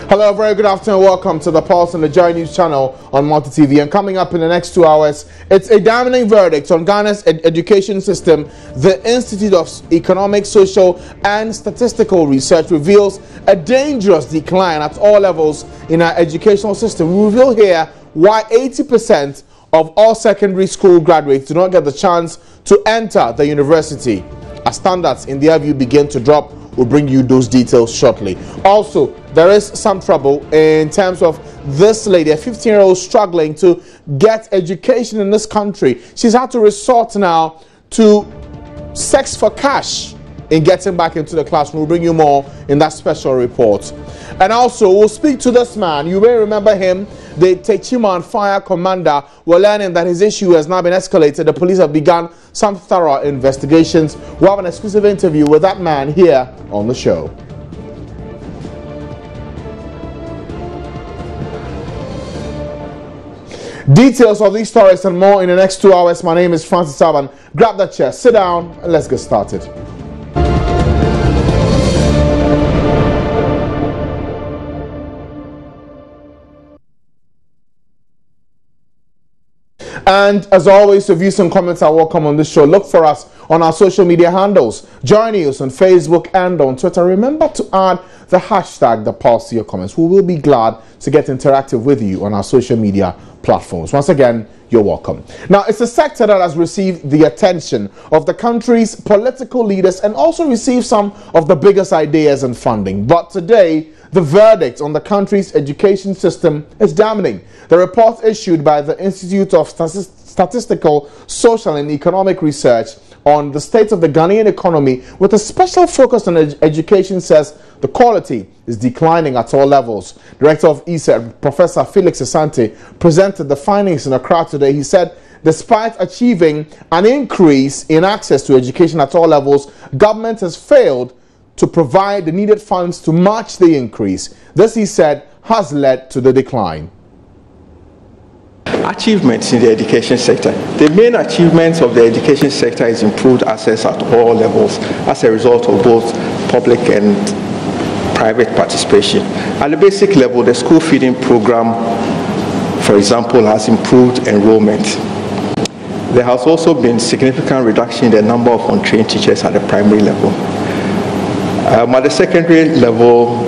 Hello, very good afternoon. Welcome to the Pulse and the Joy News channel on Multi TV. And coming up in the next 2 hours, it's a damning verdict on Ghana's education system. The Institute of Economic, Social and Statistical Research reveals a dangerous decline at all levels in our educational system. We reveal here why 80% of all secondary school graduates do not get the chance to enter the university as standards in their view begin to drop. We'll bring you those details shortly. Also, there is some trouble in terms of this lady, a 15-year-old struggling to get education in this country. She's had to resort now to sex for cash in getting back into the classroom. We'll bring you more in that special report. And also, we'll speak to this man. You may remember him, the Techiman Fire Commander. We're learning that his issue has now been escalated. The police have begun some thorough investigations. We'll have an exclusive interview with that man here on the show. Details of these stories and more in the next 2 hours. My name is Francis Saban. Grab that chair, sit down, and let's get started. And as always, the views and comments are welcome on this show. Look for us on our social media handles. Join us on Facebook and on Twitter. Remember to add the hashtag The Pulse to your comments. We will be glad to get interactive with you on our social media platforms. Once again, you're welcome. Now, it's a sector that has received the attention of the country's political leaders and also received some of the biggest ideas and funding. But today, the verdict on the country's education system is damning. The report issued by the Institute of Statistical, Social and Economic Research on the state of the Ghanaian economy with a special focus on education says the quality is declining at all levels. Director of ESET, Professor Felix Asante, presented the findings in Accra today. He said, despite achieving an increase in access to education at all levels, government has failed to provide the needed funds to match the increase. This, he said, has led to the decline. Achievements in the education sector. The main achievements of the education sector is improved access at all levels as a result of both public and private participation. At the basic level, the school feeding program, for example, has improved enrollment. There has also been significant reduction in the number of untrained teachers at the primary level. At the secondary level,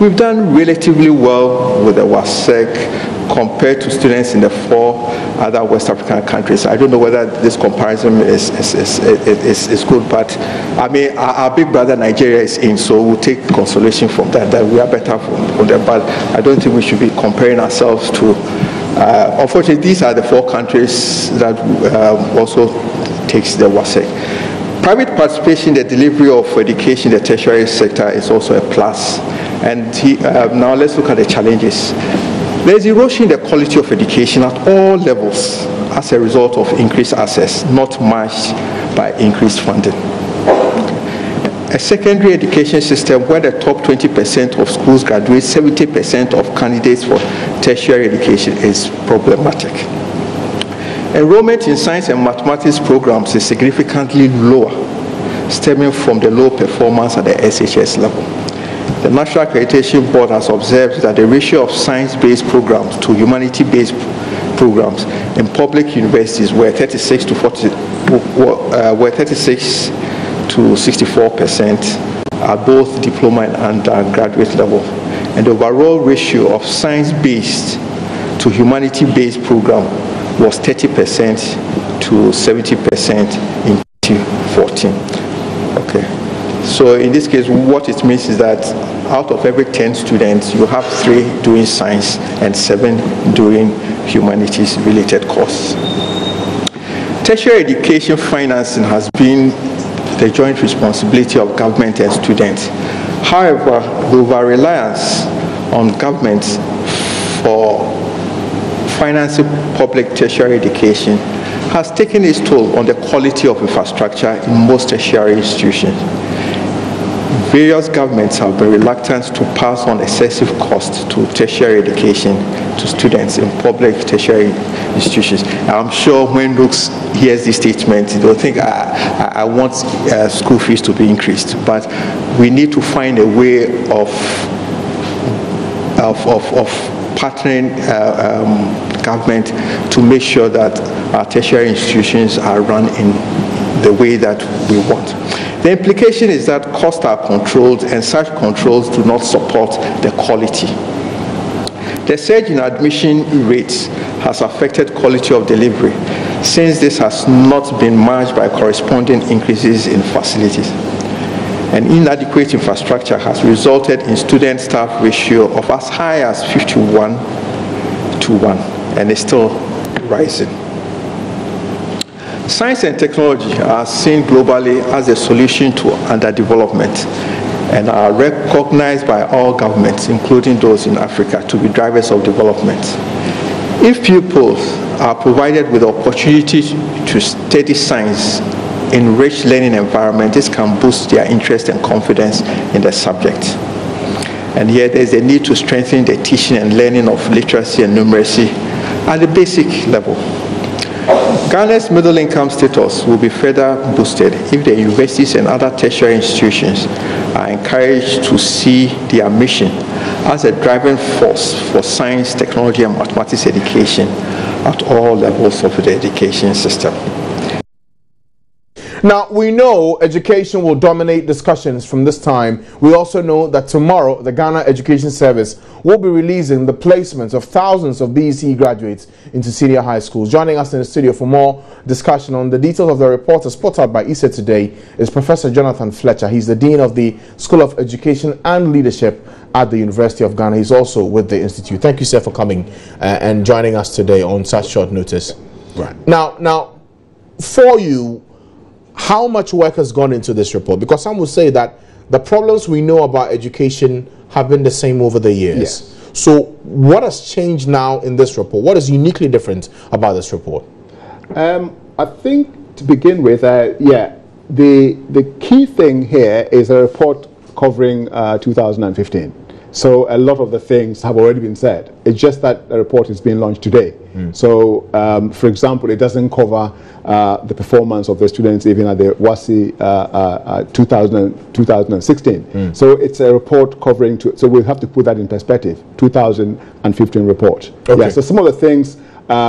we've done relatively well with the WASEC compared to students in the 4 other West African countries. I don't know whether this comparison is good, but I mean, our big brother Nigeria is in, so we'll take consolation from that we are better from them, but I don't think we should be comparing ourselves to, unfortunately, these are the 4 countries that also takes the WASEC. Private participation in the delivery of education in the tertiary sector is also a plus. And now let's look at the challenges. There's erosion in the quality of education at all levels as a result of increased access, not matched by increased funding. A secondary education system where the top 20% of schools graduate 70% of candidates for tertiary education is problematic. Enrollment in science and mathematics programs is significantly lower, stemming from the low performance at the SHS level. The National Accreditation Board has observed that the ratio of science-based programs to humanity-based programs in public universities were 36 to 64% at both diploma and undergraduate level, and the overall ratio of science-based to humanity-based program was 30% to 70% in 2014. Okay. So in this case, what it means is that out of every 10 students, you have 3 doing science and 7 doing humanities-related course. Tertiary education financing has been the joint responsibility of government and students. However, the over-reliance on government for financing public tertiary education has taken its toll on the quality of infrastructure in most tertiary institutions. Various governments have been reluctant to pass on excessive costs to tertiary education to students in public tertiary institutions. I'm sure when Nooks hears this statement, they'll think, I want school fees to be increased. But we need to find a way of partnering government to make sure that our tertiary institutions are run in the way that we want. The implication is that costs are controlled, and such controls do not support the quality. The surge in admission rates has affected quality of delivery, since this has not been matched by corresponding increases in facilities. An inadequate infrastructure has resulted in student-staff ratio of as high as 51:1, and is still rising. Science and technology are seen globally as a solution to underdevelopment and are recognized by all governments, including those in Africa, to be drivers of development. If pupils are provided with the opportunity to study science in rich learning environment, this can boost their interest and confidence in the subject. And here there's a need to strengthen the teaching and learning of literacy and numeracy at the basic level. Ghana's middle income status will be further boosted if the universities and other tertiary institutions are encouraged to see their mission as a driving force for science, technology, and mathematics education at all levels of the education system. Now, we know education will dominate discussions from this time. We also know that tomorrow, the Ghana Education Service will be releasing the placements of thousands of BEC graduates into senior high schools. Joining us in the studio for more discussion on the details of the report as put out by ISA Today is Professor Jonathan Fletcher. He's the Dean of the School of Education and Leadership at the University of Ghana. He's also with the Institute. Thank you, sir, for coming and joining us today on such short notice. Right. Now, for you, how much work has gone into this report? Because some will say that the problems we know about education have been the same over the years. Yes. So what has changed now in this report? What is uniquely different about this report? I think to begin with, the key thing here is a report covering 2015. So a lot of the things have already been said. It's just that the report is being launched today. So, for example, it doesn't cover the performance of the students even at the WASSCE 2016. So it's a report covering, so we have to put that in perspective, 2015 report. Okay. Yeah, so some of the things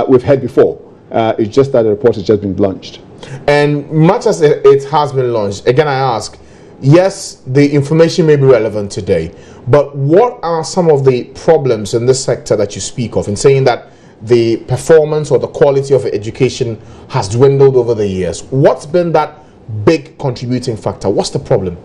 we've heard before, it's just that the report has just been launched. And much as it has been launched, again I ask, yes, the information may be relevant today, but what are some of the problems in this sector that you speak of in saying that the performance or the quality of education has dwindled over the years? What's been that big contributing factor? What's the problem?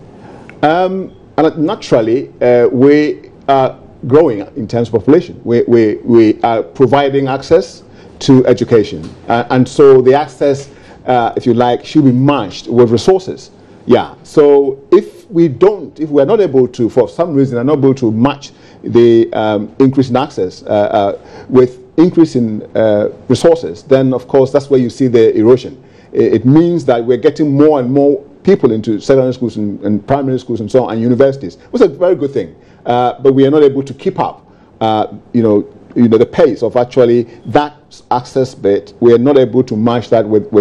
And naturally, we are growing in terms of population. We are providing access to education. And so the access, if you like, should be matched with resources. Yeah, so if we're not able to, for some reason, are not able to match the increase in access with increase in resources, then of course that's where you see the erosion. It means that we're getting more and more people into secondary schools and primary schools and so on, and universities, which is a very good thing. But we are not able to keep up, the pace of actually that access bit. We are not able to match that with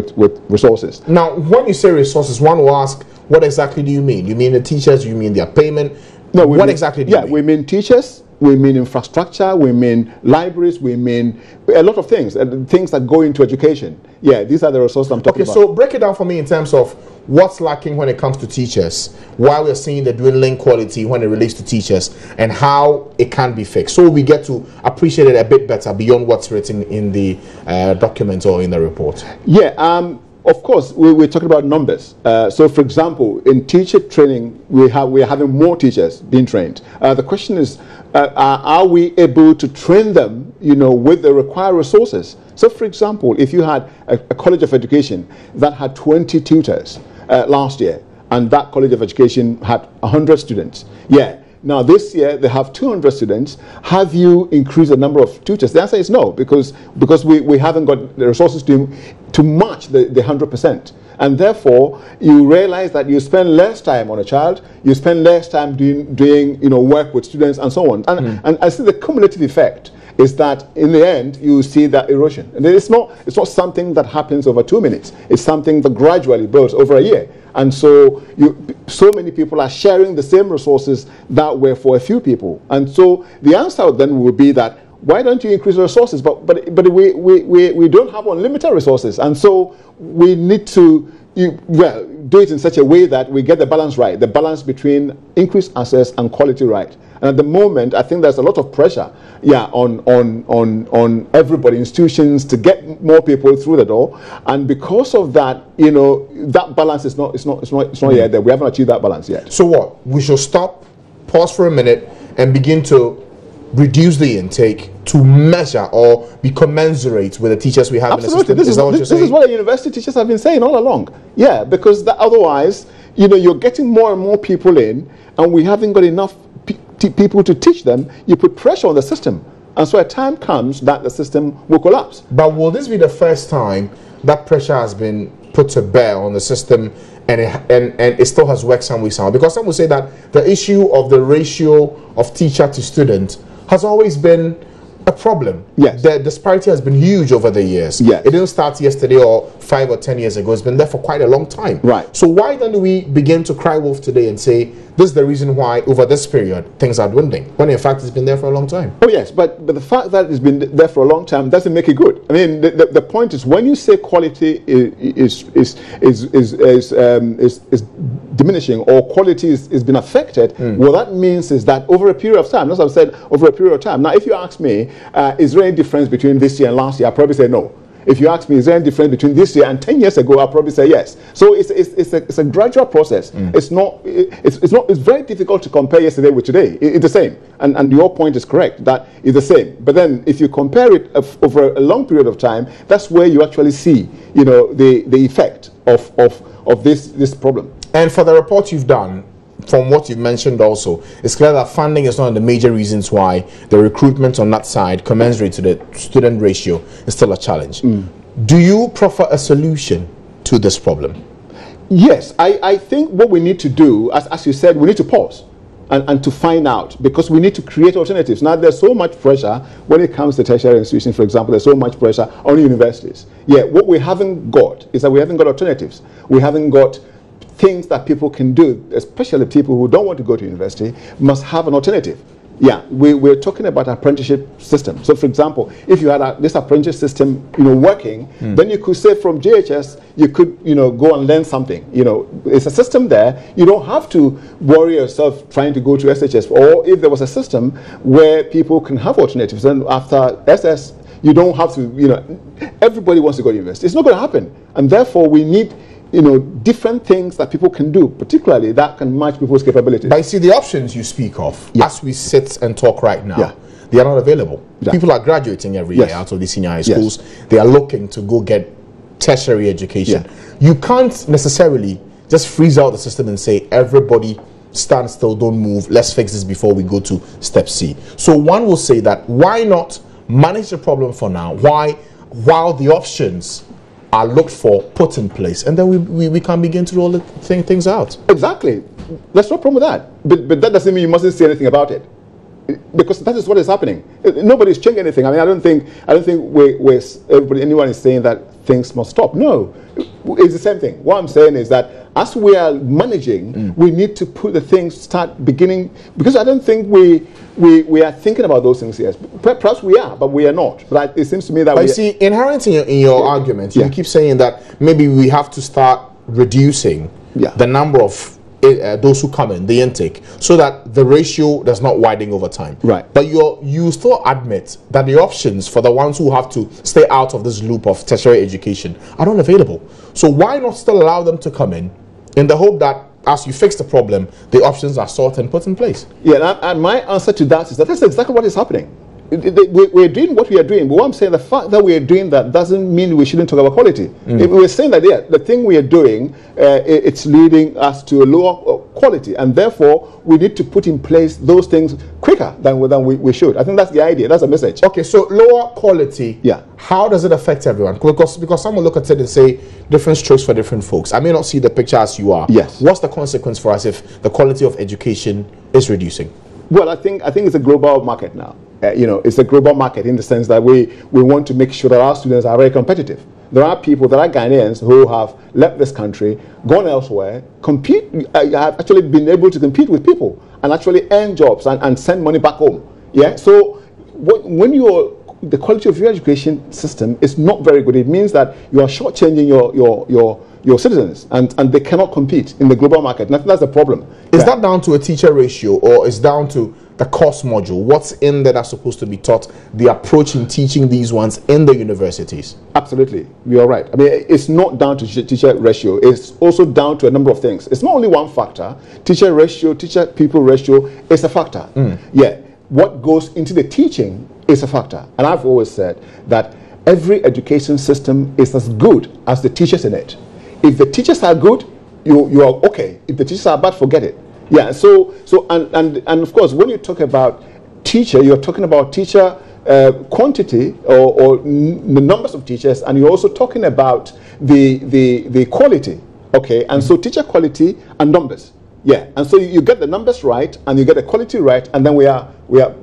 resources. Now, when you say resources, one will ask, what exactly do you mean? You mean the teachers? You mean their payment? No, what exactly do you mean? Yeah, we mean teachers, we mean infrastructure, we mean libraries, we mean a lot of things, things that go into education. Yeah, these are the resources I'm talking about. Okay, so break it down for me in terms of what's lacking when it comes to teachers, why we're seeing the dwindling quality when it relates to teachers, and how it can be fixed, so we get to appreciate it a bit better beyond what's written in the document or in the report. Yeah, of course, we're talking about numbers. So, for example, in teacher training, we're having more teachers being trained. The question is, are we able to train them, with the required resources? So, for example, if you had a college of education that had 20 tutors last year, and that college of education had 100 students, yeah. Now, this year, they have 200 students. Have you increased the number of tutors? The answer is no, because we haven't got the resources to match the 100%. And therefore, you realize that you spend less time on a child, you spend less time doing work with students and so on. And I see the cumulative effect is that in the end you see that erosion. And it's not something that happens over 2 minutes. It's something that gradually builds over a year. And so so many people are sharing the same resources that were for a few people. And so the answer then would be that, why don't you increase the resources? But we don't have unlimited resources. And so we need to do it in such a way that we get the balance right, the balance between increased access and quality right. And at the moment, I think there's a lot of pressure, on everybody, institutions, to get more people through the door. And because of that, that balance is not yet there. We haven't achieved that balance yet. So what? We should stop, pause for a minute, and begin to reduce the intake to measure or be commensurate with the teachers we have in the system. This is what the university teachers have been saying all along. Yeah, because otherwise, you're getting more and more people in, and we haven't got enough people to teach them. You put pressure on the system, and so a time comes that the system will collapse. But will this be the first time that pressure has been put to bear on the system, and it still has worked some way somehow? Because some will say that the issue of the ratio of teacher to student has always been a problem. Yes. The disparity has been huge over the years. Yes. It didn't start yesterday or 5 or 10 years ago. It's been there for quite a long time. Right. So why don't we begin to cry wolf today and say, this is the reason why over this period things are dwindling, when in fact it's been there for a long time? Oh yes, but the fact that it's been there for a long time doesn't make it good. I mean, the point is, when you say quality is diminishing, or quality is been affected, what that means is that over a period of time, as I've said, over a period of time. Now, if you ask me, is there any difference between this year and last year, I'll probably say no. If you ask me, is there any difference between this year and 10 years ago, I'll probably say yes. So it's a gradual process. It's very difficult to compare yesterday with today. It's the same. And your point is correct, that it's the same. But then if you compare it over a long period of time, that's where you actually see, the effect of this problem. And for the report you've done, from what you've mentioned also, it's clear that funding is one of the major reasons why the recruitment on that side, commensurate to the student ratio, is still a challenge. Do you proffer a solution to this problem? Yes, I think what we need to do, as you said, we need to pause and to find out, because we need to create alternatives. Now, there's so much pressure when it comes to tertiary institutions, for example. There's so much pressure on universities. Yeah, what we haven't got is that we haven't got alternatives. We haven't got things that people can do, especially people who don't want to go to university, must have an alternative. Yeah, we're talking about apprenticeship system. So, for example, if you had this apprenticeship system, working, then you could say from JHS, you could, go and learn something. It's a system there. You don't have to worry yourself trying to go to SHS. Or if there was a system where people can have alternatives, then after SS, you don't have to, everybody wants to go to university. It's not going to happen. And therefore, we need different things that people can do, particularly that can match people's capabilities. But you see, the options you speak of, as we sit and talk right now, they are not available. Exactly. People are graduating every year out of the senior high schools. They are looking to go get tertiary education. You can't necessarily just freeze out the system and say, everybody stand still, don't move, let's fix this before we go to step C. So one will say that, why not manage the problem for now, while the options are looked for, put in place, and then we can begin to roll the things out. Exactly. There's no problem with that. But that doesn't mean you mustn't say anything about it, because that is what is happening. Nobody's changing anything. I mean, I don't think anyone is saying that things must stop. No, it's the same thing. What I'm saying is that as we are managing, we need to put the things, start beginning, because I don't think we are thinking about those things yet. Perhaps we are, but we are not. But it seems to me that you see, inherent in your argument, you keep saying that maybe we have to start reducing the number of those who come in, the intake, so that the ratio does not widen over time. Right. But you still admit that the options for the ones who have to stay out of this loop of tertiary education are not available. So why not still allow them to come in the hope that as you fix the problem, the options are sought and put in place? Yeah, and my answer to that is that that's exactly what is happening. We're doing what we are doing, but what I'm saying, the fact that we are doing that doesn't mean we shouldn't talk about quality. If we're saying that the thing we are doing, it's leading us to a lower quality, and therefore we need to put in place those things quicker than we should. I think that's the idea. That's a message. Okay, so lower quality. Yeah. How does it affect everyone? Because some will look at it and say different strokes for different folks. I may not see the picture as you are. Yes. What's the consequence for us if the quality of education is reducing? Well, I think it's a global market now. it's a global market in the sense that we want to make sure that our students are very competitive. There are people that are Ghanaians who have left this country, gone elsewhere, have actually been able to compete with people and actually earn jobs and send money back home. Yeah. So when the quality of your education system is not very good, it means that you are shortchanging your citizens, and they cannot compete in the global market. And I think that's the problem. Is that down to a teacher ratio, or is down to the course module? What's in there that's supposed to be taught, the approach in teaching these ones in the universities? Absolutely, you're right. I mean, it's not down to teacher ratio. It's also down to a number of things. It's not only one factor. Teacher ratio, teacher people ratio is a factor. Yeah, what goes into the teaching is a factor. And I've always said that every education system is as good as the teachers in it. If the teachers are good, you are okay. If the teachers are bad, forget it. Yeah. So and of course, when you talk about teacher, you're talking about teacher quantity or the numbers of teachers, and you're also talking about the quality. Okay. And so teacher quality and numbers. Yeah. And so you get the numbers right, and you get the quality right, and then we are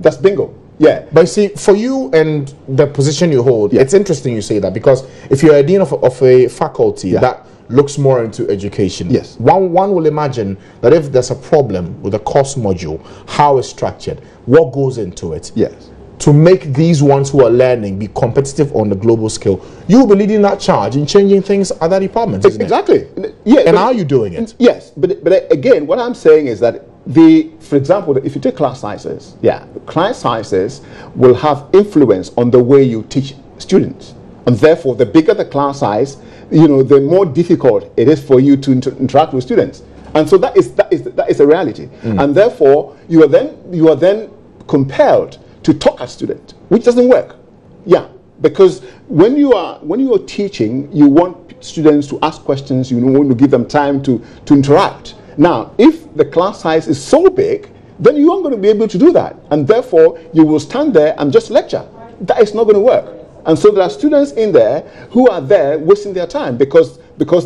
that's bingo. Yeah. But see, for you and the position you hold, it's interesting you say that, because if you're a dean of a faculty that looks more into education, one will imagine that if there's a problem with the course module, how it's structured, what goes into it, to make these ones who are learning be competitive on the global scale, you will be leading that charge in changing things at that department, isn't exactly. It? Yeah. And how are you doing it? Yes, but again, what I'm saying is that for example, if you take class sizes, class sizes will have influence on the way you teach students, and therefore, the bigger the class size, the more difficult it is for you to interact with students, and so that is a reality, and therefore you are then compelled to talk at students, which doesn't work. Yeah, because when you are teaching, you want students to ask questions, you want to give them time to interact. Now, if the class size is so big, then you aren't going to be able to do that, and therefore you will stand there and just lecture. That is not going to work. And so there are students in there who are there wasting their time because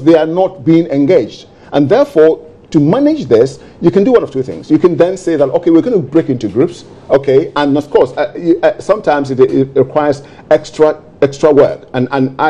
they are not being engaged. And therefore, to manage this, you can do one of two things. You can then say that, okay, we're going to break into groups, okay, and of course, sometimes it requires extra work, and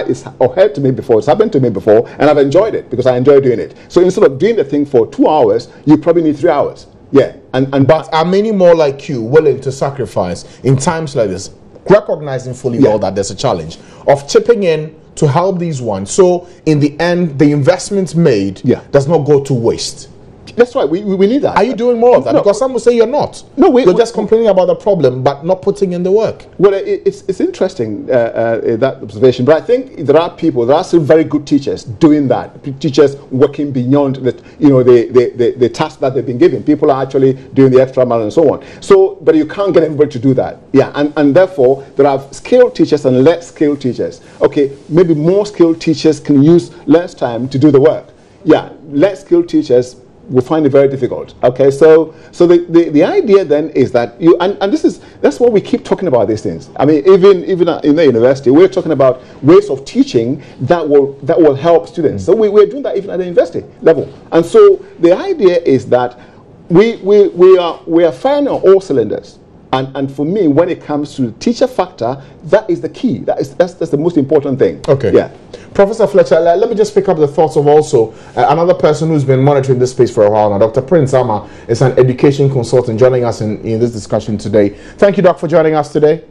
it's occurred to me before, it's happened to me before, and I've enjoyed it because I enjoy doing it. So instead of doing the thing for 2 hours, you probably need 3 hours. Yeah, but are many more like you willing to sacrifice in times like this, recognizing fully well that there's a challenge of chipping in to help these ones, so in the end the investment made does not go to waste? That's right. We need that. Are you doing more of that? No. Because some will say you're not. No, you're just complaining about the problem, but not putting in the work. Well, it's interesting that observation. But I think there are still very good teachers doing that. Teachers working beyond the task that they've been given. People are actually doing the extra mile and so on. So, but you can't get everybody to do that. Yeah, and therefore there are skilled teachers and less skilled teachers. Okay, maybe more skilled teachers can use less time to do the work. Yeah, less skilled teachers will find it very difficult. Okay, so the idea then is that that's why we keep talking about these things. I mean, even in the university, we're talking about ways of teaching that will help students. So we're doing that even at the university level. And so the idea is that we are firing on all cylinders. And for me, when it comes to the teacher factor, that is the key. That's the most important thing. Okay. Yeah. Professor Fletcher, let me just pick up the thoughts of also another person who's been monitoring this space for a while now. Dr. Prince Ama is an education consultant joining us in this discussion today. Thank you, Doc, for joining us today.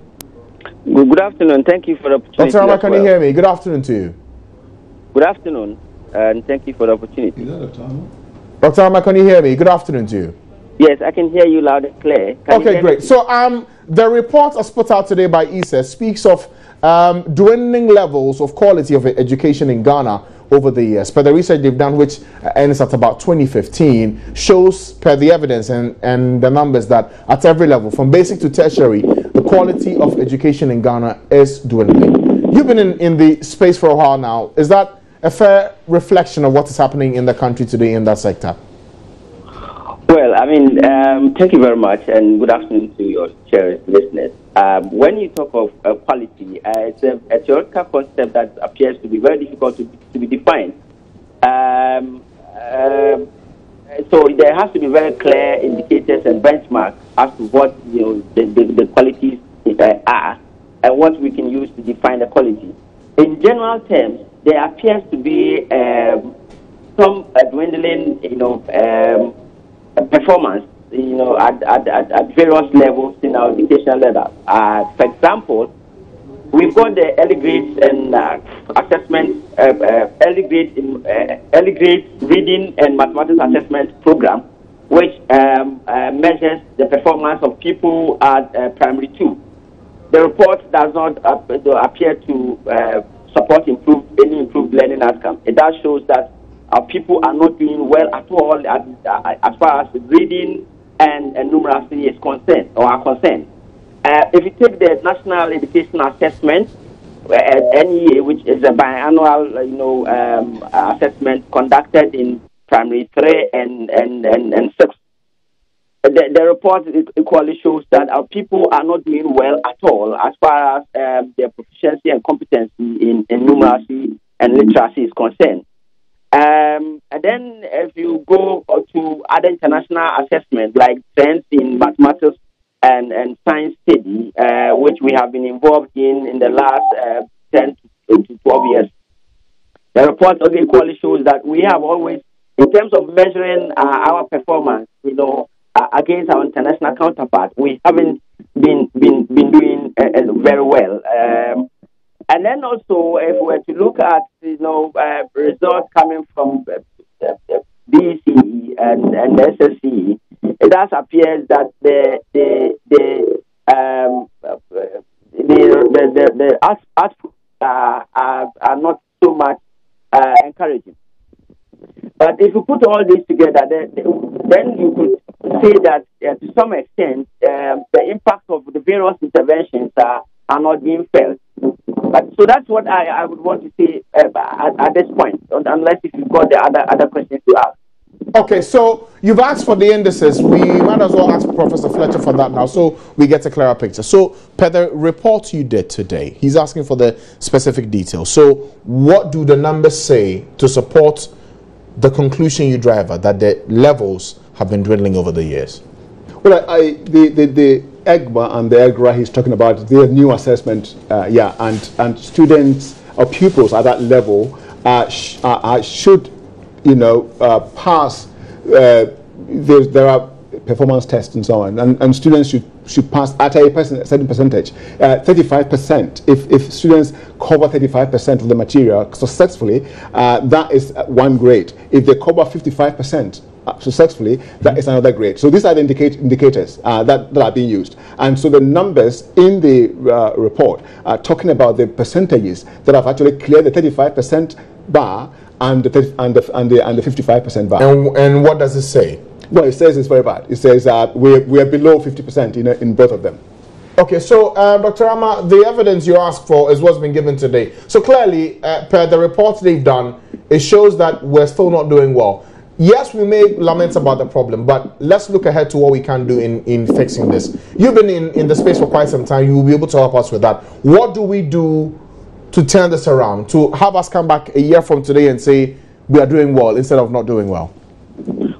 Good afternoon. Thank you for the opportunity. Dr. Ama, can you hear me? Good afternoon to you. Good afternoon, and thank you for the opportunity. Dr. Ama, can you hear me? Good afternoon to you. Yes, I can hear you loud and clear. Okay, great. So the report as put out today by ESA speaks of dwindling levels of quality of education in Ghana over the years. But the research they've done, which ends at about 2015, shows, per the evidence and the numbers, that at every level, from basic to tertiary, the quality of education in Ghana is dwindling. You've been in the space for a while now. Is that a fair reflection of what is happening in the country today in that sector? Well, I mean, thank you very much, and good afternoon to your cherished listeners. When you talk of quality, it's a theoretical concept that appears to be very difficult to be defined. So there has to be very clear indicators and benchmarks as to what the qualities what we can use to define equality. In general terms, there appears to be some dwindling, performance, at various levels in our educational ladder. For example, we've got the early grades and assessment, early grade reading and mathematics assessment program, which measures the performance of people at primary 2. The report does not appear to support any improved learning outcome. It does shows that our people are not doing well at all as far as reading and numeracy is concerned or are concerned. If you take the National Education Assessment, NEA, which is a biannual, assessment conducted in primary 3 and 6, the report equally shows that our people are not doing well at all as far as their proficiency and competency in numeracy and literacy is concerned. And then if you go to other international assessments like trends in mathematics and science study, which we have been involved in the last 10 to 12 years, the report also equally shows that we have always, in terms of measuring our performance, against our international counterparts, we haven't been doing very well. And then also, if we were to look at results coming from BECE and the SSCE, it does appear that the outputs are not so much encouraging. But if you put all this together, then you could say that to some extent the impact of the various interventions are not being felt. But so that's what I would want to say at this point, unless if you've got the other questions to ask. Okay, so you've asked for the indices. We might as well ask Professor Fletcher for that now so we get a clearer picture. So, per the report you did today, he's asking for the specific details. So, what do the numbers say to support the conclusion you drive at, that the levels have been dwindling over the years? Well, the EGBA and the EGRA he's talking about, the new assessment, and students or pupils at that level should, pass. There are performance tests and so on, and students should pass at a certain percentage, 35%. If students cover 35% of the material successfully, that is one grade. If they cover 55% successfully, that is another grade. So these are the indicators that are being used. And so the numbers in the report are talking about the percentages that have actually cleared the 35% bar and the 55% bar. And what does it say? Well, it says it's very bad. It says we are below 50% in both of them. Okay, so Dr. Ama, the evidence you asked for is what's been given today. So clearly, per the reports they've done, it shows that we're still not doing well. Yes, we may lament about the problem, but let's look ahead to what we can do in fixing this. You've been in the space for quite some time. You will be able to help us with that. What do we do to turn this around, to have us come back a year from today and say we are doing well instead of not doing well?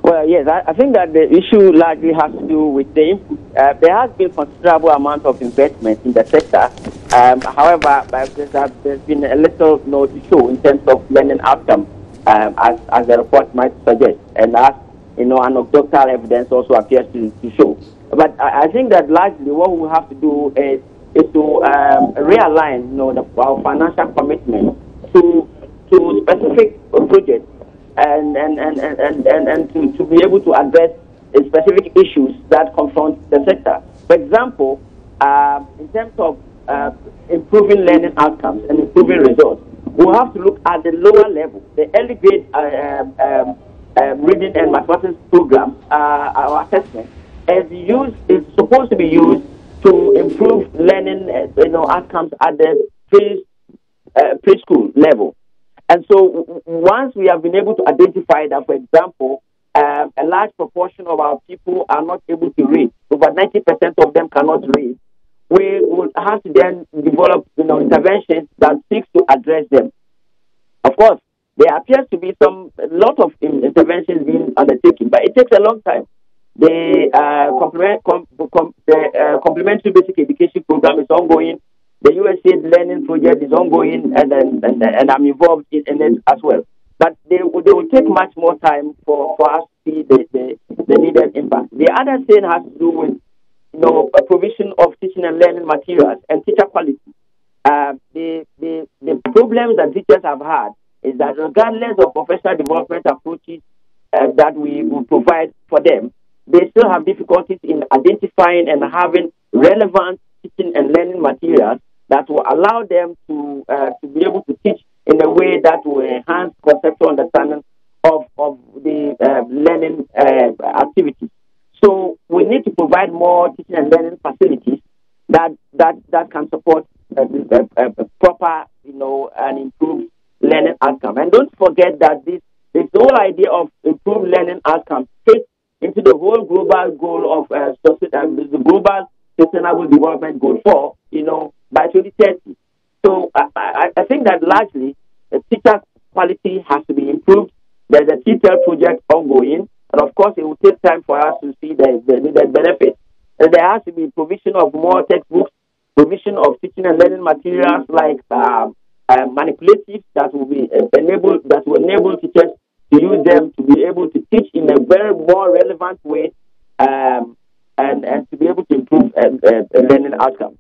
Well, yes, I think that the issue largely has to do with the input. There has been considerable amount of investment in the sector. However, there's been a little to show in terms of learning outcome, as the report might suggest, and as anecdotal evidence also appears to show. But I think that largely what we have to do is to realign, our financial commitment to specific projects. And to be able to address specific issues that confront the sector. For example, in terms of improving learning outcomes and improving results, we'll have to look at the lower level, the early grade reading and mathematics program, our assessment, is supposed to be used to improve learning outcomes at the preschool level. And so once we have been able to identify that, for example, a large proportion of our people are not able to read, over 90% of them cannot read, we will have to then develop interventions that seek to address them. Of course, there appears to be a lot of interventions being undertaken, but it takes a long time. The complementary basic education program is ongoing. The USA Learning Project is ongoing, and I'm involved in it as well. But they will take much more time for us to see the needed impact. The other thing has to do with a provision of teaching and learning materials and teacher quality. The problems that teachers have had is that regardless of professional development approaches that we will provide for them, they still have difficulties in identifying and having relevant teaching and learning materials that will allow them to be able to teach in a way that will enhance conceptual understanding of the learning activities. So we need to provide more teaching and learning facilities that can support proper, and improved learning outcome. And don't forget that this whole idea of improved learning outcomes fits into the whole global goal of the Global Sustainable Development Goal 4, by 2030. So I think that largely the teacher quality has to be improved. There's a TTEL project ongoing, and of course it will take time for us to see the benefits. And there has to be provision of more textbooks, provision of teaching and learning materials like manipulatives that will enable teachers to use them to be able to teach in a very more relevant way, and to be able to improve learning outcomes.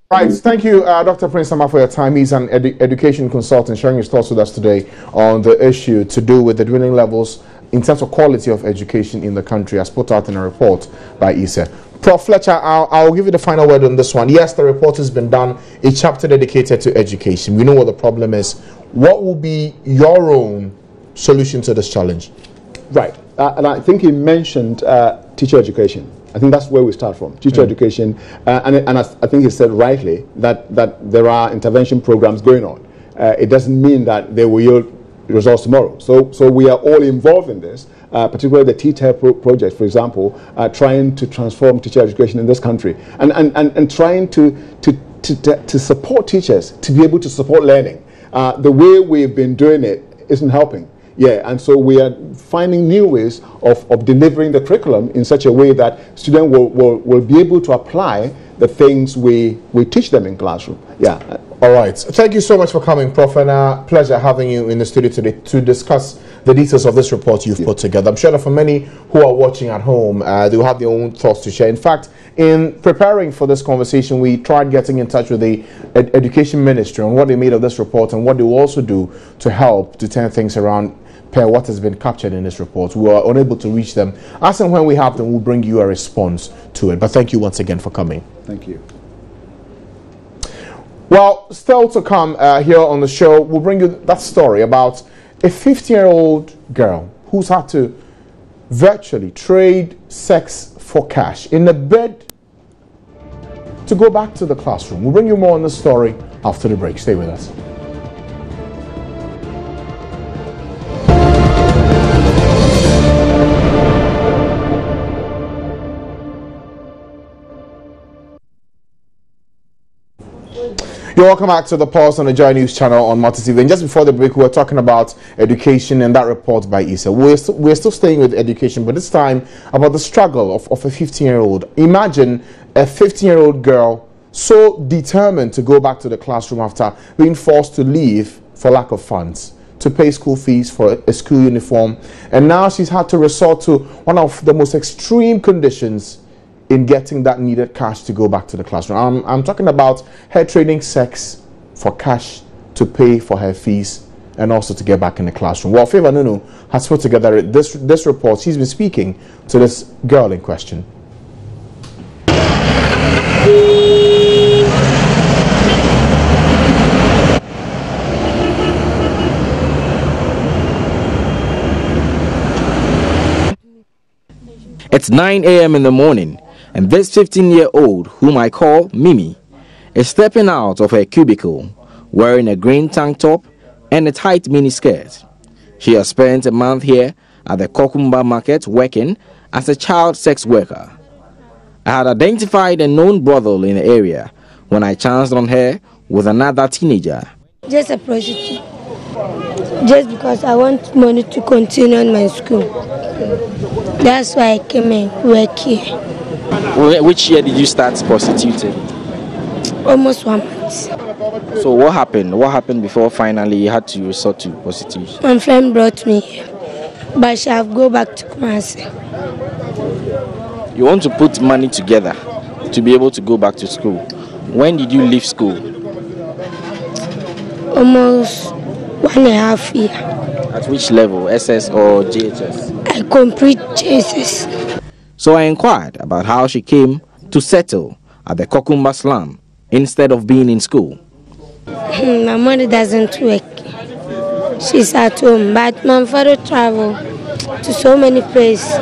Right, thank you, Dr. Prince Sama, for your time. He's an education consultant sharing his thoughts with us today on the issue to do with the dwindling levels in terms of quality of education in the country, as put out in a report by ISA. Prof. Fletcher, I'll give you the final word on this one. Yes, the report has been done, a chapter dedicated to education. We know what the problem is. What will be your own solution to this challenge? Right, and I think he mentioned teacher education. I think that's where we start from, teacher education. And I think he said rightly that there are intervention programs going on. It doesn't mean that they will yield results tomorrow. So we are all involved in this, particularly the TTEL project, for example, trying to transform teacher education in this country and trying to support teachers to be able to support learning. The way we've been doing it isn't helping. Yeah, and so we are finding new ways of delivering the curriculum in such a way that students will be able to apply the things we teach them in classroom. Yeah. All right. Thank you so much for coming, Prof. And pleasure having you in the studio today to discuss the details of this report you've put together. I'm sure that for many who are watching at home, they will have their own thoughts to share. In fact, in preparing for this conversation, we tried getting in touch with the Education Ministry on what they made of this report and what they will also do to help to turn things around per what has been captured in this report. We were unable to reach them. As and when we have them, we'll bring you a response to it. But thank you once again for coming. Thank you. Well, still to come here on the show, we'll bring you that story about a 15-year-old girl who's had to virtually trade sex for cash in a bid to go back to the classroom. We'll bring you more on this story after the break. Stay with us. You're welcome back to the Pulse on the Joy News channel on Multi TV. And just before the break, we were talking about education and that report by ISA. We're still staying with education, but this time about the struggle of a 15-year-old. Imagine a 15-year-old girl so determined to go back to the classroom after being forced to leave for lack of funds to pay school fees for a school uniform. And now she's had to resort to one of the most extreme conditions in getting that needed cash to go back to the classroom. I'm talking about her trading sex for cash to pay for her fees and also to get back in the classroom. Well, Favor Nunu has put together this report. She's been speaking to this girl in question. It's 9 a.m. in the morning, and this 15-year-old, whom I call Mimi, is stepping out of her cubicle wearing a green tank top and a tight miniskirt. She has spent a month here at the Kokumba market working as a child sex worker. I had identified a known brothel in the area when I chanced on her with another teenager. Just a prostitute. Just because I want money to continue on my school. That's why I came and work here. Which year did you start prostituting? almost 1 month. So what happened? What happened before finally you had to resort to prostitution? My friend brought me here, but I shall go back to Kumasi. You want to put money together to be able to go back to school. When did you leave school? Almost 1.5 years. At which level? SS or JHS? I complete JSS. So I inquired about how she came to settle at the Kokumba slum instead of being in school. My mother doesn't work. She's at home, but my father traveled to so many places.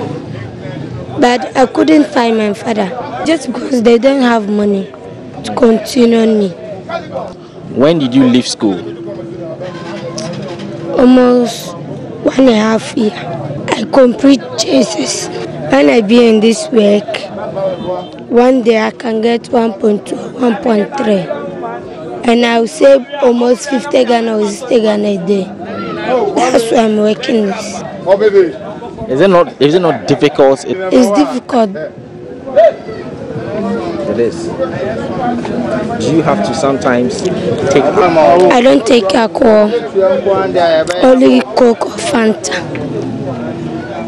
But I couldn't find my father just because they don't have money to continue on me. When did you leave school? Almost 1.5 years. I complete JSS. When I be in this work, one day I can get 1.2, 1.3. And I'll save almost 50 Ghana or 60 Ghana a day. That's why I'm working this. Is it not difficult? It's difficult. It is. Do you have to sometimes take I don't take alcohol, only Coke or Fanta.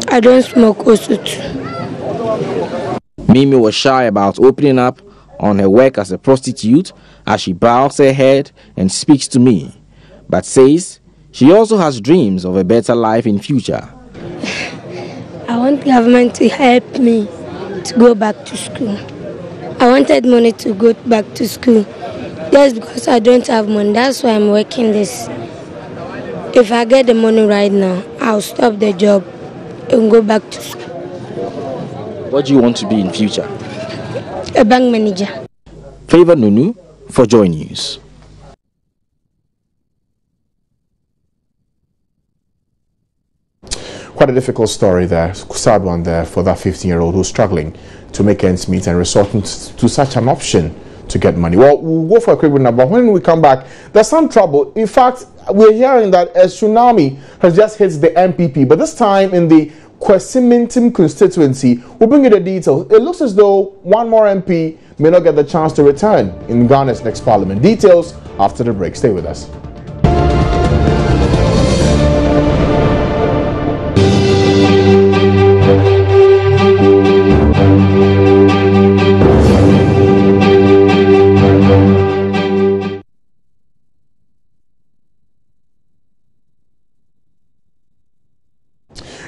I don't smoke also too. Mimi was shy about opening up on her work as a prostitute as she bows her head and speaks to me, but says she also has dreams of a better life in future. I want government to help me to go back to school. I wanted money to go back to school. Just because I don't have money, that's why I'm working this. If I get the money right now, I'll stop the job and go back to school. What do you want to be in future? A bank manager. Favor Nunu for Joy News. Quite a difficult story there, sad one there for that 15-year-old who's struggling to make ends meet and resorting to such an option to get money. Well, we'll go for a quick break now, but when we come back, there's some trouble. In fact, we're hearing that a tsunami has just hit the MPP, but this time in the Kwesimintim constituency. We'll bring you the details. It looks as though one more MP may not get the chance to return in Ghana's next parliament. Details after the break. Stay with us.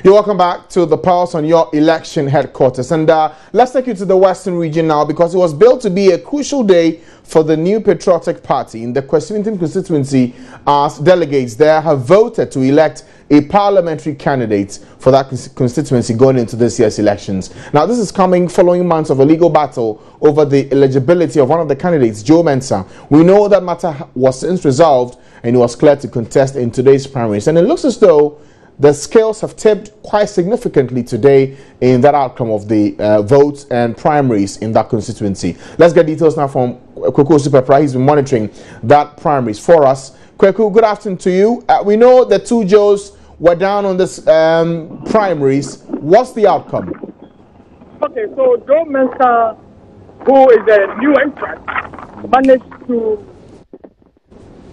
You're welcome back to the Pulse on your election headquarters. And let's take you to the Western region now, because it was built to be a crucial day for the New Patriotic Party in the Kwesimintim constituency, as delegates there have voted to elect a parliamentary candidate for that constituency going into this year's elections. Now, this is coming following months of a legal battle over the eligibility of one of the candidates, Joe Mensah. We know that matter was since resolved and he was cleared to contest in today's primaries. And it looks as though the scales have tipped quite significantly today in that outcome of the votes and primaries in that constituency. Let's get details now from Kweku Superpra. He's been monitoring that primaries for us. Kweku, good afternoon to you. We know the two Joes were down on this primaries. What's the outcome? Okay, so Joe Mensah, who is a new entrant, managed to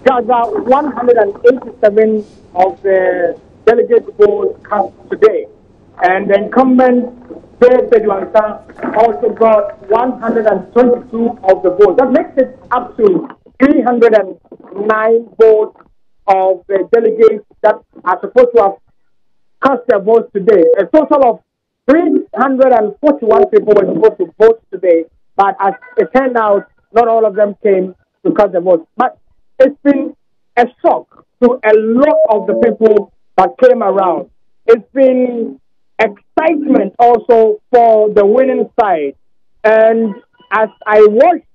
gather 187 of the delegate votes cast today. And the incumbent, Joe Bedouansa, also got 122 of the votes. That makes it up to 309 votes of the delegates that are supposed to have cast their votes today. A total of 341 people were supposed to vote today, but as it turned out, not all of them came to cast their votes. But it's been a shock to a lot of the people that came around. It's been excitement also for the winning side. And as I watched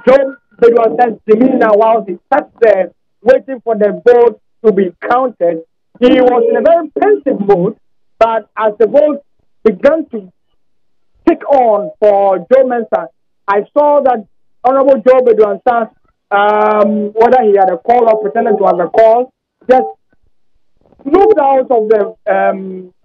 Joe Bedouansa's demeanor while he sat there waiting for the vote to be counted, he was in a very pensive mood. But as the vote began to tick on for Joe Mensah, I saw that Honorable Joe Bedouansa, whether he had a call or pretended to have a call, just moved out of the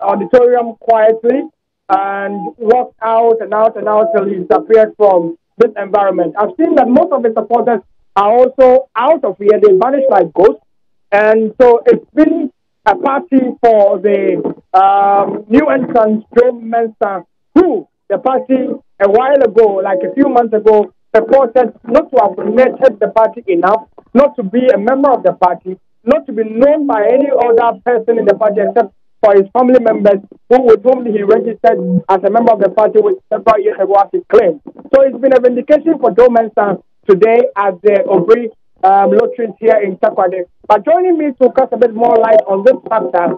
auditorium quietly and walked out and out and out till he disappeared from this environment. I've seen that most of the supporters are also out of here. They vanish like ghosts. And so it's been a party for the new entrant, Joe Mensa, who the party a while ago, like a few months ago, purported not to have united the party enough, not to be a member of the party, not to be known by any other person in the party except for his family members with whom he registered as a member of the party with several years ago as he claimed. So it's been a vindication for Joe Mensa today at the Obri lotteries here in Takoradi. But joining me to cast a bit more light on this factor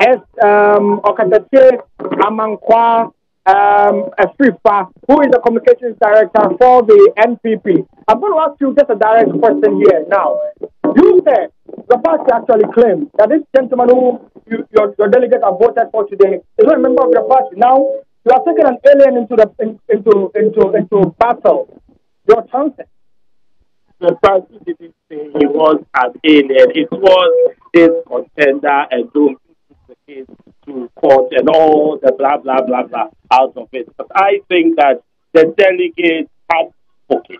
is Okatache Amankwa Afrifa, who is the communications director for the NPP. I'm going to ask you just a direct question here now. You said the party actually claimed that this gentleman who your delegate have voted for today is not a member of the party. Now you are taking an alien into battle. Your chances. The party didn't say he was an alien. It was his contender, and don't put the case to court and all the blah blah blah blah out of it. But I think that the delegates have spoken.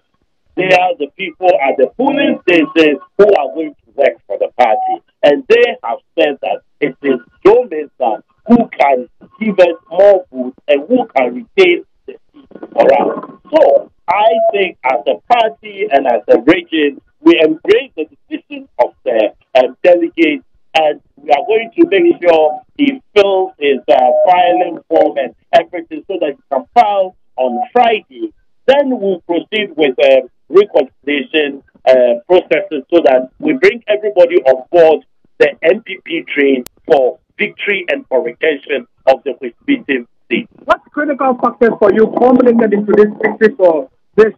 They are the people at the polling stations who are going to work for the party, and they have said that it is Joe Mensa who can give us more votes and who can retain the seat for us. So I think as a party and as a region, we embrace the decision of the delegates, and we are going to make sure he fills his filing form and everything so that he can file on Friday. Then we'll proceed with reconciliation processes so that we bring everybody on board the NPP train for victory and for retention of the Westminster seat. What critical factors for you culminated into this victory for this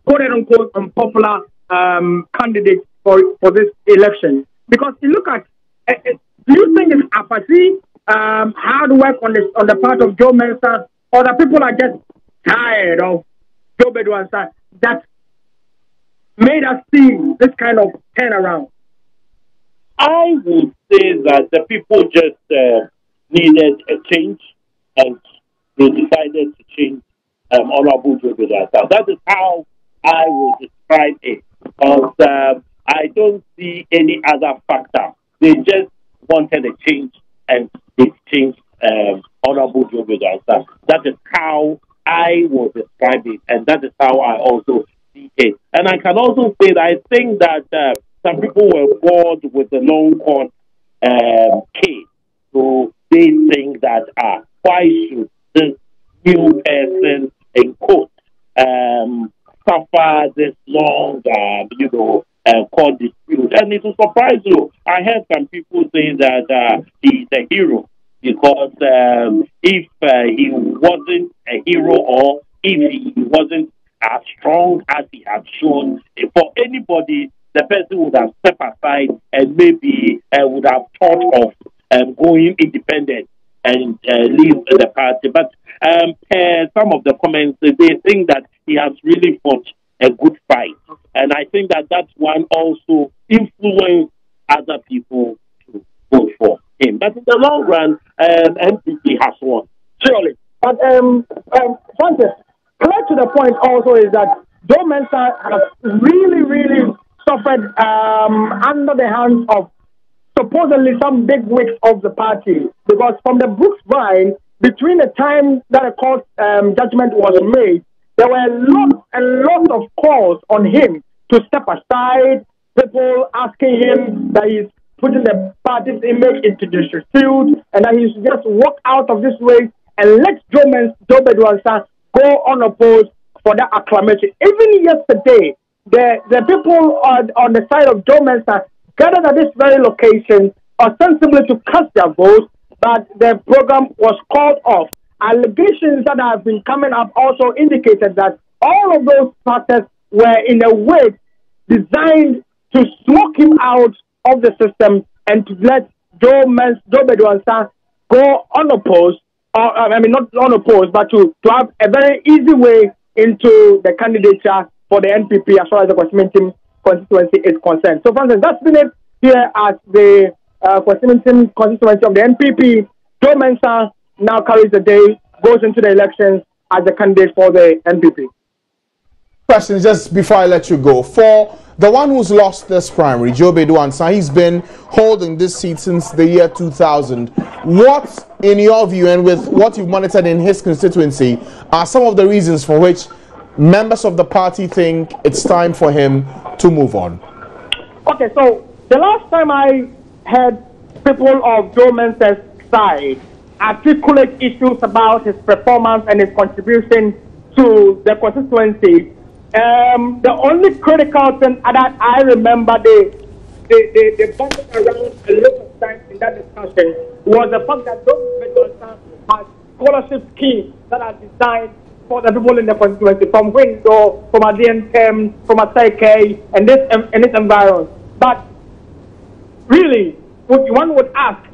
quote-unquote unpopular candidate for this election? Because you look at, do you think it's apathy, hard work on the part of Joe Mensa, or that people are just tired of Joe Bedouansa that made us see this kind of turnaround? I would say that the people just needed a change, and they decided to change Honorable Joe Bedouansa. That is how I would describe it, because I don't see any other factor. They just wanted a change, and they changed Honorable Joe Bedouansa. That is how I would describe it, and that is how I also see it. And I can also say that I think that some people were bored with the long court case, so they think that why should this new person in court suffer this long, court dispute? And it will surprise you. I heard some people saying that he's a hero because if he wasn't a hero, or if he wasn't as strong as he had shown, for anybody, the person would have stepped aside and maybe would have thought of going independent and leave the party. But some of the comments, they think that he has really fought a good fight. And I think that one also influenced other people to vote for him. But in the long run, NPP has won. Surely. But Francis, clear to the point also is that Joe Mensa has really suffered under the hands of supposedly some big wigs of the party, because from the Brooks Vine, between the time that a court judgment was made, there were lots of calls on him to step aside, people asking him that he's putting the party's image into disrepute and that he should just walk out of this race and let Joe Bedouansa go unopposed for that acclamation. Even yesterday, the people on the side of Joe Mensa gathered at this very location ostensibly to cast their votes, but the program was called off. Allegations that have been coming up also indicated that all of those factors were in a way designed to smoke him out of the system and to let Joe Bedouansa go unopposed, not unopposed, but to have a very easy way into the candidature for the NPP as far as the constituency is concerned. So, for instance, that's been it here at the constituency of the NPP. Joe Mensa now carries the day, goes into the elections, as a candidate for the NPP. Question just before I let you go. For the one who's lost this primary, Joe Bedu-Ansah, he's been holding this seat since the year 2000. What, in your view, and with what you've monitored in his constituency, are some of the reasons for which members of the party think it's time for him to move on? Okay, so the last time I heard people of Joe Mensah's side articulate issues about his performance and his contribution to the constituency, the only critical thing that I remember they bumped around a lot of times in that discussion was the fact that those Bedu-Ansah has scholarship schemes that are designed for the people in the constituency, from Window, from Adiantem, from Asake, and this environment. But really, one would ask,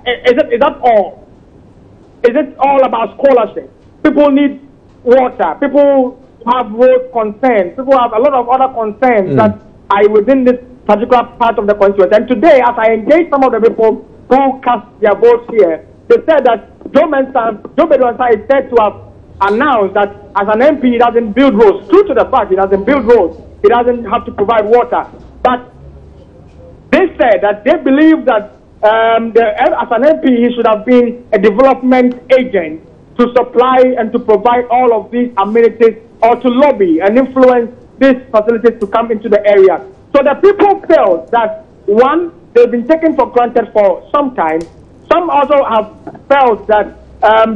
is that all? Is it all about scholarship? People need water. People have road concerns. People have a lot of other concerns that are within this particular part of the constituency. And today, as I engage some of the people who cast their votes here, they said that Joe Bedu-Ansah is said to have announced that as an MP, he doesn't build roads. True to the fact, he doesn't build roads. He doesn't have to provide water. But they said that they believe that as an MP, he should have been a development agent to supply and to provide all of these amenities, or to lobby and influence these facilities to come into the area. So the people felt that, one, they've been taken for granted for some time. Some also have felt that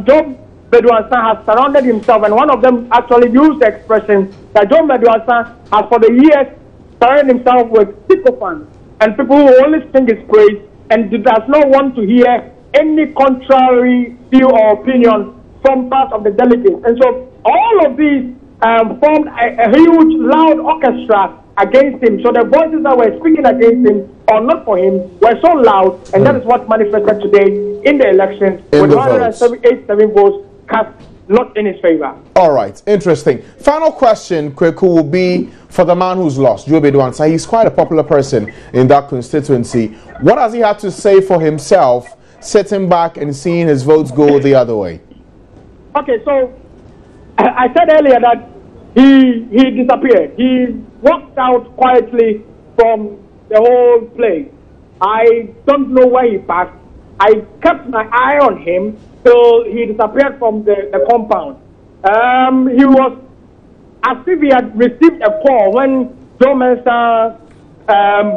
Joe Bedu-Ansah has surrounded himself, and one of them actually used the expression that Joe Bedu-Ansah has for the years surrounded himself with sycophants and people who only sing his praise and does not want to hear any contrary view or opinion from part of the delegates. And so all of these formed a huge, loud orchestra against him. So the voices that were speaking against him or not for him were so loud, and that is what manifested today in the election with 187 votes cast not in his favor. All right, interesting. Final question, Kweku, will be for the man who's lost, Joe Bedu-Ansah. He's quite a popular person in that constituency. What has he had to say for himself, sitting back and seeing his votes go the other way? Okay, so I said earlier that he disappeared. He walked out quietly from the whole place. I don't know where he passed. I kept my eye on him till he disappeared from the compound. He was as if he had received a call when Joe Mensah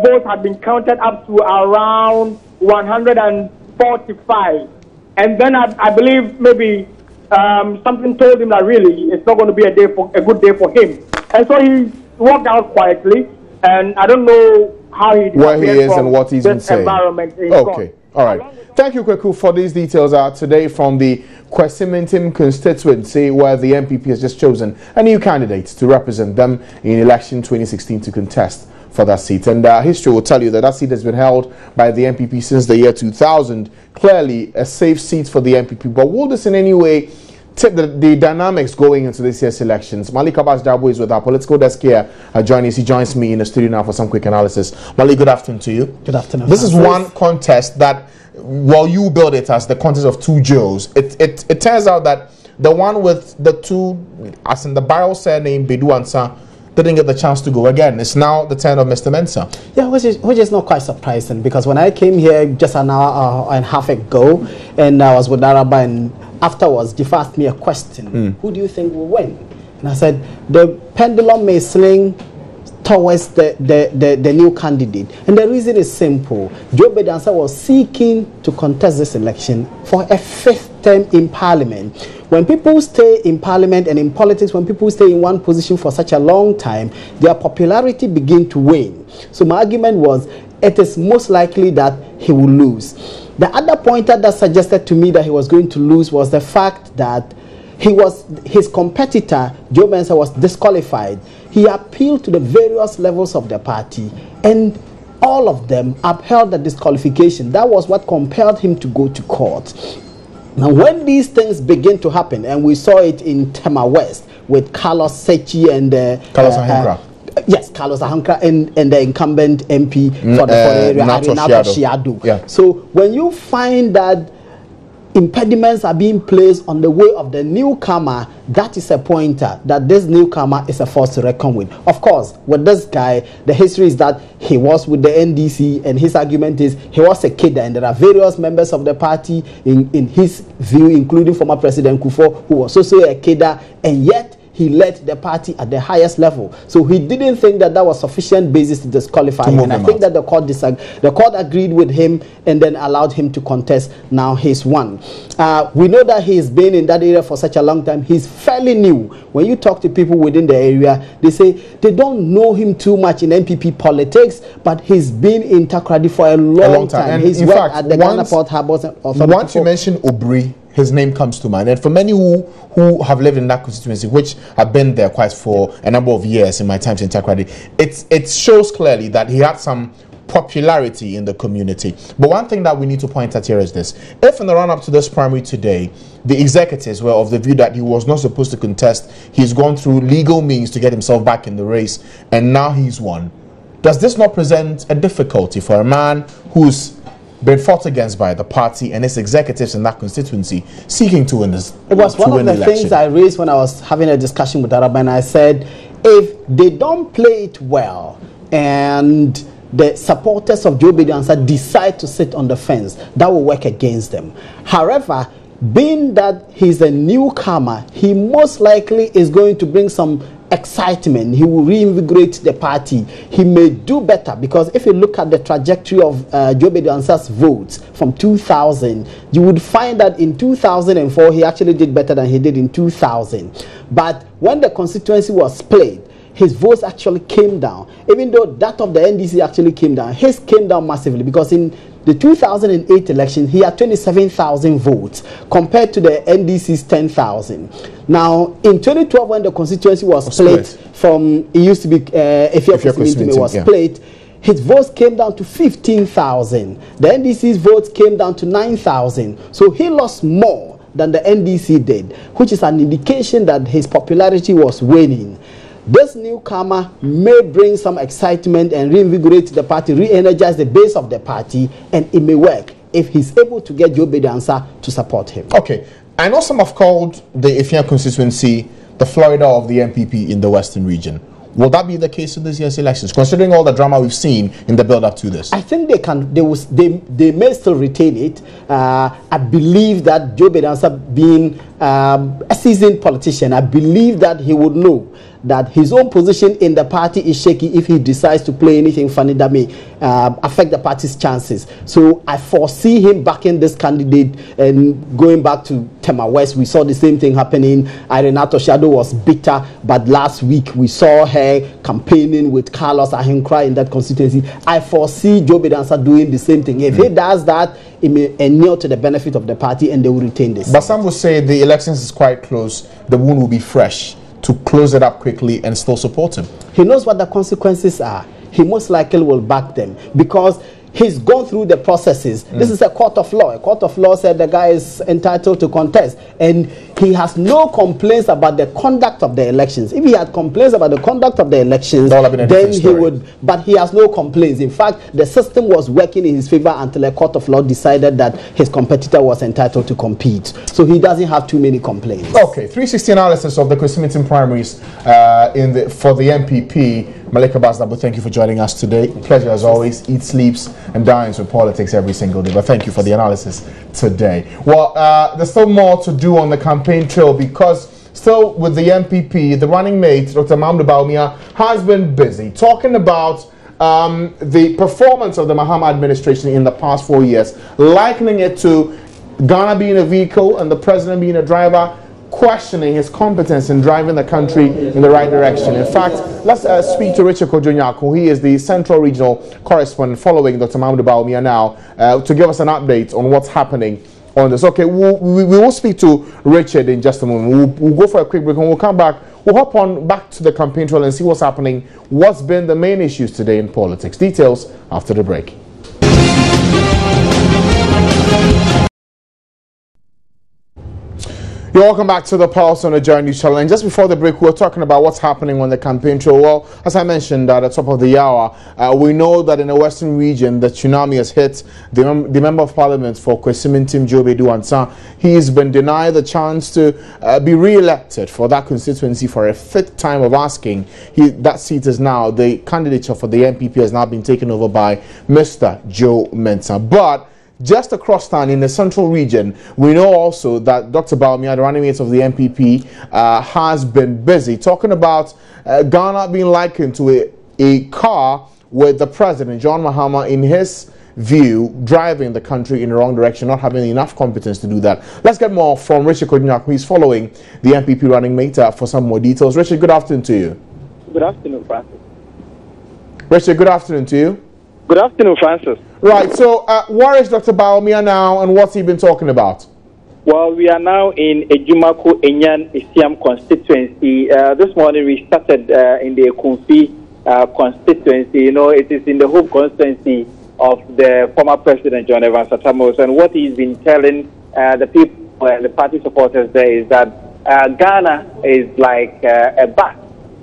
votes had been counted up to around 145. And then I believe maybe something told him that really it's not going to be a good day for him. And so he walked out quietly, and I don't know how he where he is and what he's been saying. Environment. Okay, all right. Thank you, Kweku, for these details today from the Kwesi-Mintim constituency, where the NPP has just chosen a new candidate to represent them in election 2016 to contest for that seat. And history will tell you that seat has been held by the NPP since the year 2000. Clearly a safe seat for the NPP. But will this in any way tip the dynamics going into this year's elections? Malik Abbas-Dabo is with our political desk here. He joins me in the studio now for some quick analysis. Malik, good afternoon to you. Good afternoon. This is one contest that, well, you build it as the contest of two Joes. It turns out that the one with the two, as in the barrel surname, Bedu-Ansah, didn't get the chance to go again. It's now the turn of Mr. Mensah. Yeah, which is not quite surprising, because when I came here just an hour and a half ago, and I was with Araba, and afterwards, Difa asked me a question. Who do you think will win? And I said, the pendulum may swing towards the new candidate. And the reason is simple. Joe Bedu-Ansah was seeking to contest this election for a fifth term in parliament. When people stay in parliament and in politics, when people stay in one position for such a long time, their popularity begins to wane. So my argument was, it is most likely that he will lose. The other pointer that suggested to me that he was going to lose was the fact that his competitor, Joe Mensah, was disqualified. He appealed to the various levels of the party, and all of them upheld the disqualification. That was what compelled him to go to court. Now, when these things begin to happen, and we saw it in Tema West with Carlos Sechi and Carlos Ahenkra. Yes, Carlos Ahenkra and the incumbent MP for the area, Renato Shiadu. Yeah. So when you find that impediments are being placed on the way of the newcomer, that is a pointer that this newcomer is a force to reckon with. Of course, with this guy, the history is that he was with the NDC, and his argument is he was a kid, and there are various members of the party, in his view, including former President Kufuor, who was also a kid, and yet he led the party at the highest level. So he didn't think that that was sufficient basis to disqualify him. And I think that the court agreed with him and then allowed him to contest. Now he's won. We know that he's been in that area for such a long time. He's fairly new. When you talk to people within the area, they say they don't know him too much in NPP politics, but he's been in Takoradi for a long time. And he's worked at the Ghana Port Harbours Authority. Once you mention Obri, his name comes to mind. And for many who have lived in that constituency, which have been there quite for a number of years in my times in Takoradi, it shows clearly that he had some popularity in the community. But one thing that we need to point at here is this. If in the run-up to this primary today, the executives were of the view that he was not supposed to contest, he's gone through legal means to get himself back in the race, and now he's won, does this not present a difficulty for a man who's been fought against by the party and its executives in that constituency seeking to win this? It was one of the things I raised when I was having a discussion with Daraba, and I said, if they don't play it well and the supporters of Joe Biddy Ansah decide to sit on the fence, that will work against them. However, being that he's a newcomer, he most likely is going to bring some excitement. He will reinvigorate the party. He may do better, because if you look at the trajectory of Joe Biddy Ansah's votes from 2000, you would find that in 2004 he actually did better than he did in 2000. But when the constituency was split, his votes actually came down. Even though that of the NDC actually came down, his came down massively, because in the 2008 election, he had 27,000 votes compared to the NDC's 10,000. Now, in 2012, when the constituency was split from, it used to be, Efia was split, his votes came down to 15,000. The NDC's votes came down to 9,000. So he lost more than the NDC did, which is an indication that his popularity was waning. This newcomer may bring some excitement and reinvigorate the party, re-energize the base of the party, and it may work if he's able to get Joe Biddy Ansah to support him. Okay. I know some have called the Efia constituency the Florida of the NPP in the Western region. Will that be the case in this year's elections, considering all the drama we've seen in the build-up to this? I think they may still retain it. I believe that Joe Biddy Ansah, being a seasoned politician, I believe that he would know that his own position in the party is shaky if he decides to play anything funny that may affect the party's chances. So I foresee him backing this candidate. And going back to Tema West, we saw the same thing happening. Irene Atoshado was bitter, but last week we saw her campaigning with Carlos Ahenkra in that constituency. I foresee Joe Biddy Ansah doing the same thing. If he does that, it may inure to the benefit of the party, and they will retain this. But some will say the elections is quite close, the wound will be fresh, to close it up quickly and still support him. He knows what the consequences are. He most likely will back them, because he's gone through the processes. This is a court of law. A court of law said the guy is entitled to contest, and he has no complaints about the conduct of the elections. If he had complaints about the conduct of the elections, then he would, but he has no complaints. In fact, the system was working in his favor until a court of law decided that his competitor was entitled to compete. So he doesn't have too many complaints. Okay, 360 analysis of the Kwesi primaries for the NPP. Malika Basdabo, thank you for joining us today. Pleasure as always. Eat, sleeps, and dines with politics every single day. But thank you for the analysis today. Well, there's still more to do on the campaign trail, because still with the NPP, the running mate, Dr. Mahamudu Bawumia, has been busy talking about the performance of the Mahama administration in the past 4 years, likening it to Ghana being a vehicle and the president being a driver, questioning his competence in driving the country in the right direction. In fact, let's speak to Richard Kojo-Nyarko. He is the Central Regional Correspondent following Dr. Mahamudu Bawumia now, to give us an update on what's happening on this. Okay, we will speak to Richard in just a moment. We'll go for a quick break, and we'll come back. We'll hop on back to the campaign trail and see what's happening, what's been the main issues today in politics. Details after the break. You're welcome back to the Pulse on the Journey Channel. And just before the break, we were talking about what's happening on the campaign trail. Well, as I mentioned at the top of the hour, we know that in the Western region, the tsunami has hit the Member of Parliament for Kwesimintim Joe Bedu Ansah. He's been denied the chance to be re-elected for that constituency for a fifth time of asking. That seat is now, the candidature for the NPP has now been taken over by Mr. Joe Mensah. But just across town in the central region, we know also that Dr. Bawumia, the running mate of the NPP, has been busy talking about Ghana being likened to a car with the president, John Mahama, in his view, driving the country in the wrong direction, not having enough competence to do that. Let's get more from Richard Kodunyak, who is following the NPP running mate, for some more details. Richard, good afternoon to you. Good afternoon, Francis. Richard, good afternoon to you. Good afternoon, Francis. Right, so where is Dr. Bawumia now, and what's he been talking about? Well, we are now in Ejumako Enyan Isiam constituency. This morning we started in the Ekunfi constituency. You know, it is in the home constituency of the former president, John Evans Atta Mills. And what he's been telling the people and the party supporters there is that Ghana is like a bus.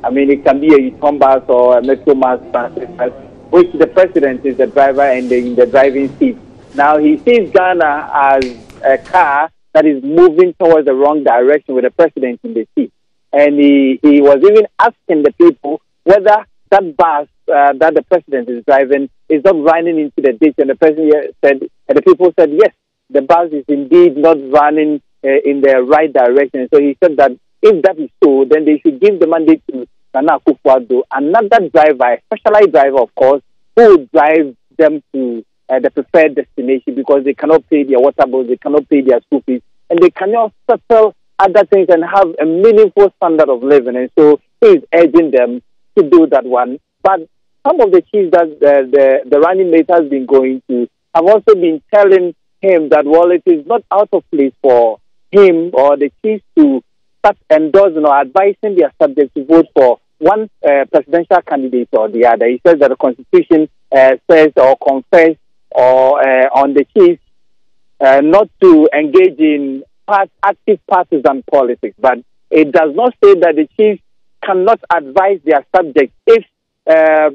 I mean, it can be a Yutong bus or a Metro Mass transit bus, which the president is the driver and in the driving seat. Now, he sees Ghana as a car that is moving towards the wrong direction with the president in the seat. And he was even asking the people whether that bus that the president is driving is not running into the ditch. And the president said, and the people said, yes, the bus is indeed not running in the right direction. So he said that if that is so, then they should give the mandate to Nana Akufo-Addo, another driver, a specialized driver, of course, who will drive them to the preferred destination, because they cannot pay their water bills, they cannot pay their school fees, and they cannot settle other things and have a meaningful standard of living. And so he is urging them to do that one. But some of the chiefs that the running mate has been going to have also been telling him that, well, it is not out of place for him or the chiefs to start endorsing or advising their subjects to vote for one presidential candidate or the other. He says that the Constitution says or confers or on the chiefs not to engage in active partisan politics, but it does not say that the chiefs cannot advise their subjects if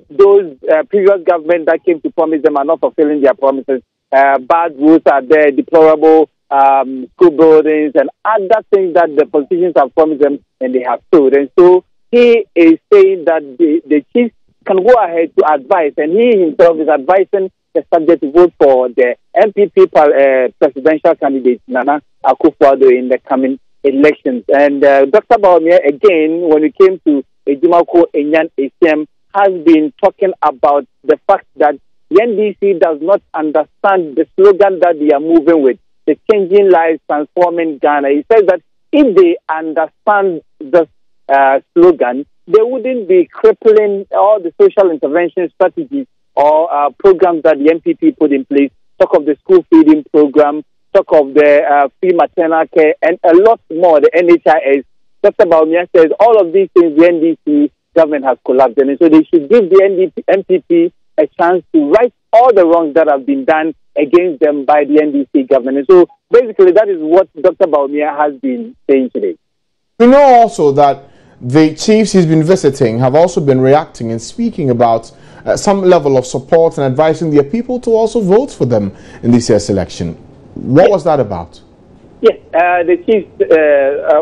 those previous government that came to promise them are not fulfilling their promises. Bad rules are there, deplorable school buildings and other things that the politicians have promised them and they have told. And so he is saying that the chiefs can go ahead to advise, and he himself is advising the subject to vote for the NPP presidential candidate, Nana Akufo-Addo, in the coming elections. And Dr. Bawumia, again, when it came to Ejumako Enyan Isiam, has been talking about the fact that the NDC does not understand the slogan that they are moving with, the changing lives, transforming Ghana. He says that if they understand the slogan, they wouldn't be crippling all the social intervention strategies or programs that the NPP put in place. Talk of the school feeding program, talk of the free maternal care, and a lot more, the NHIS. Dr. Bawumia says all of these things the NDC government has collapsed, and so they should give the NPP a chance to right all the wrongs that have been done against them by the NDC government. And so basically that is what Dr. Bawumia has been saying today. We know also that the chiefs he's been visiting have also been reacting and speaking about some level of support and advising their people to also vote for them in this year's election. What was that about? Yes, the chiefs,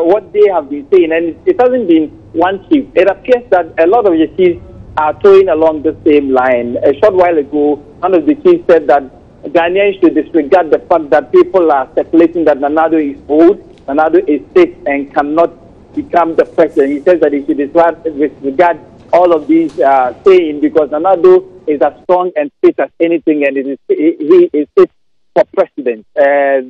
what they have been saying, and it hasn't been one chief. It appears that a lot of the chiefs are towing along the same line. A short while ago, one of the chiefs said that Ghanaians should disregard the fact that people are speculating that Nana Addo is old, Nana Addo is sick, and cannot become the president. He says that he should disregard all of these saying, because Nana Addo is as strong and fit as anything, and he is fit for president.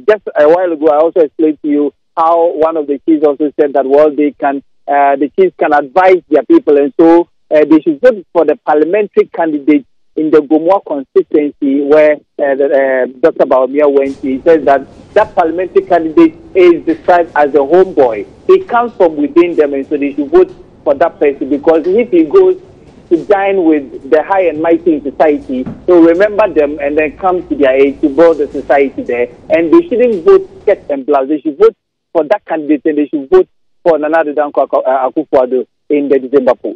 Just a while ago, I also explained to you how one of the chiefs also said that, well, the chiefs can advise their people, and so they should vote for the parliamentary candidate in the Gomoa constituency where Dr. Bawumia went. He says that parliamentary candidate is described as a homeboy. He comes from within them, and so they should vote for that person, because if he goes to dine with the high and mighty in society, he'll remember them and then come to their aid to build the society there. And they shouldn't vote skirt and blouse. They should vote for for that candidate and they should vote for Nana Addo Dankwa Akufo-Addo in the December poll.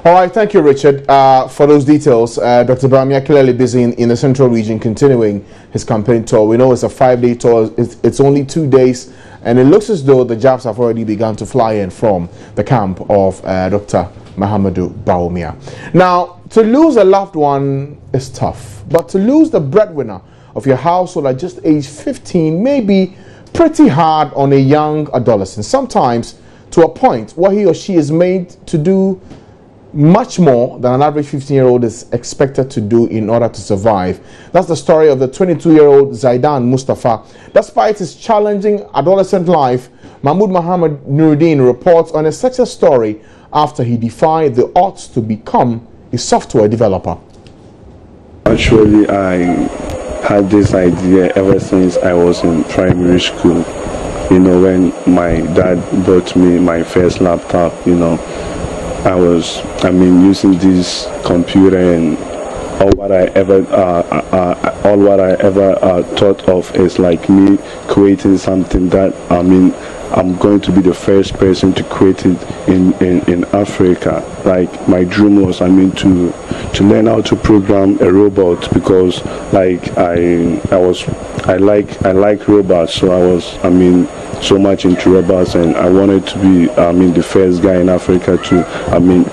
All right, thank you, Richard, for those details. Dr. Bawumia clearly busy in the Central Region continuing his campaign tour. We know it's a 5-day tour. It's only 2 days, and it looks as though the jabs have already begun to fly in from the camp of Dr. Mahamudu Bawumia. Now, to lose a loved one is tough, but to lose the breadwinner of your household at just age 15 may be pretty hard on a young adolescent, sometimes to a point where he or she is made to do much more than an average 15-year-old is expected to do in order to survive. That's the story of the 22-year-old Zaidan Mustafa. Despite his challenging adolescent life, Mahmoud Mohammed Nuruddin reports on a success story after he defied the odds to become a software developer. Actually, I had this idea ever since I was in primary school. You know, when my dad bought me my first laptop, you know, I was using this computer, and all what I ever thought of is like me creating something that I'm going to be the first person to create it in Africa. Like my dream was to learn how to program a robot, because like I like robots, so I was so much into robots, and I wanted to be the first guy in Africa to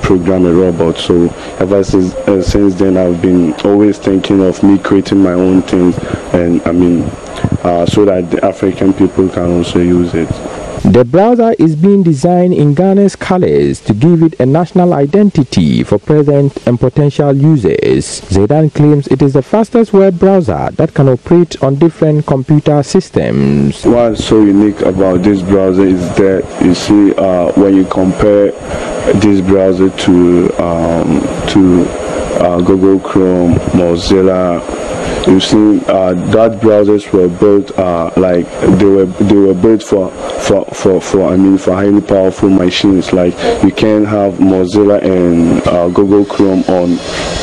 program a robot. So ever since then I've been always thinking of me creating my own things, and so that the African people can also use it. The browser is being designed in Ghana's colors to give it a national identity for present and potential users. Zaidan claims it is the fastest web browser that can operate on different computer systems. What's so unique about this browser is that, you see, when you compare this browser to Google Chrome, Mozilla, you see, that browsers were built like they were built for highly powerful machines. Like you can have Mozilla and Google Chrome on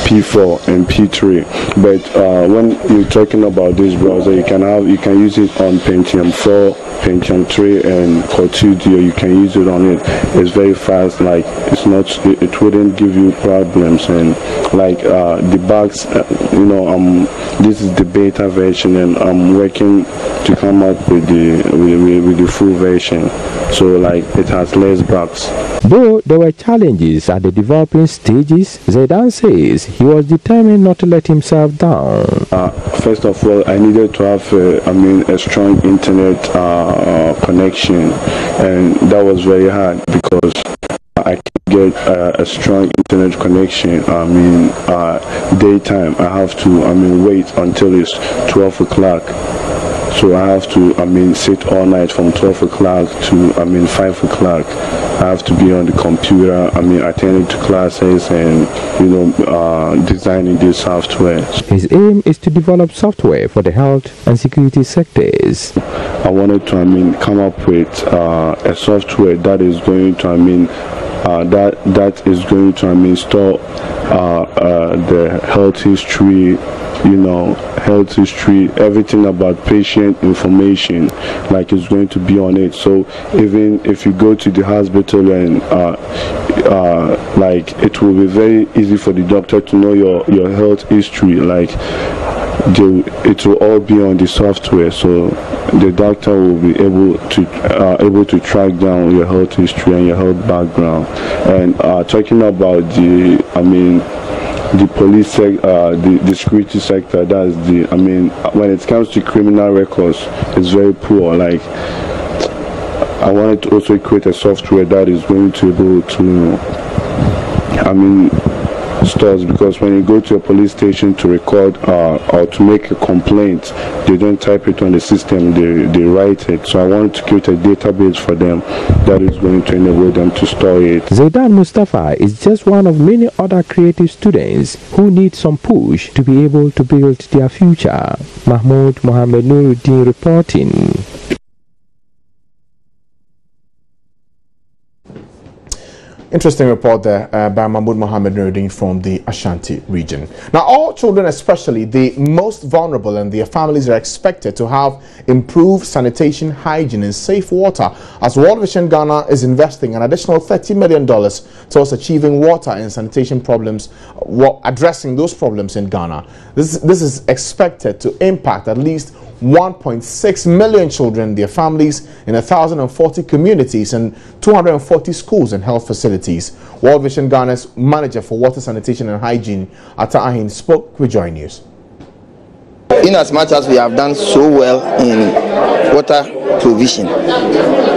P4 and P3, but when you're talking about this browser, you can use it on Pentium 4, Pentium 3, and Core 2 Duo. You can use it on it. It's very fast. Like it wouldn't give you problems, and like the bugs. This is the beta version, and I'm working to come up with the full version. So like it has less bugs. Though there were challenges at the developing stages, Zaidan says he was determined not to let himself down. First of all, I needed to have a strong internet connection, and that was very hard because I can't get a strong internet connection. Daytime I have to wait until it's 12 o'clock. So I have to sit all night from 12 o'clock to 5 o'clock. I have to be on the computer, attending to classes and designing this software. His aim is to develop software for the health and security sectors. I wanted to come up with a software that is going to that is going to store the health history, health history, everything about patient information, like it's going to be on it. So even if you go to the hospital and like it will be very easy for the doctor to know your health history, like it will all be on the software, so the doctor will be able to track down your health history and your health background. And talking about the police the security sector, that's when it comes to criminal records, it's very poor. Like I wanted to also create a software that is going to be able to stores, because when you go to a police station to record or to make a complaint, they don't type it on the system, they write it. So I wanted to create a database for them that is going to enable them to store it. Zaidan Mustafa is just one of many other creative students who need some push to be able to build their future. Mahmoud Mohammed Nuruddin reporting. Interesting report there by Mahmoud Mohammed Nuruddin from the Ashanti region. Now, all children, especially the most vulnerable and their families, are expected to have improved sanitation, hygiene and safe water, as World Vision Ghana is investing an additional $30 million towards achieving water and sanitation problems, addressing those problems in Ghana. This is expected to impact at least 1.6 million children, their families, in 1,040 communities and 240 schools and health facilities. World Vision Ghana's manager for water, sanitation and hygiene, Atta Ahin, spoke with Joy News. In as much as we have done so well in water provision,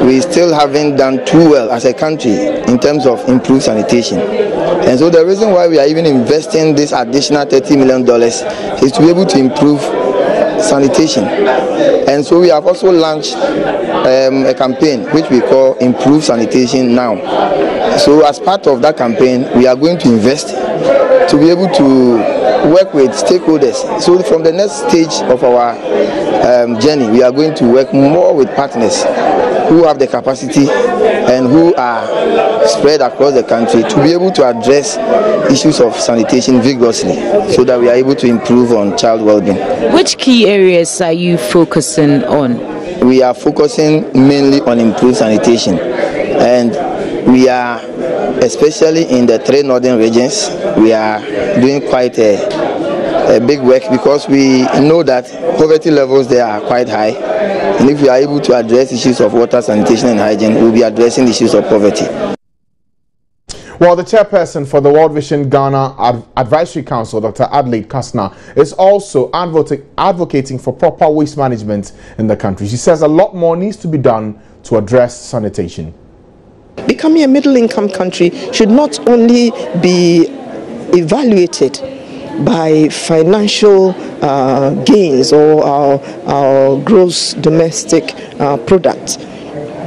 we still haven't done too well as a country in terms of improved sanitation. And so the reason why we are even investing this additional $30 million is to be able to improve sanitation. And so we have also launched a campaign which we call Improve Sanitation Now. So as part of that campaign, we are going to invest to be able to work with stakeholders. So from the next stage of our journey, we are going to work more with partners who have the capacity and who are spread across the country to be able to address issues of sanitation vigorously so that we are able to improve on child well-being. Which key areas are you focusing on? We are focusing mainly on improved sanitation, and we are, especially in the 3 northern regions, we are doing quite a big work because we know that poverty levels there are quite high, and if we are able to address issues of water, sanitation and hygiene, we'll be addressing issues of poverty. Well, the chairperson for the World Vision Ghana Advisory Council, Dr. Adelaide Kasna, is also advocating for proper waste management in the country. She says a lot more needs to be done to address sanitation. Becoming a middle-income country should not only be evaluated by financial gains or our gross domestic product,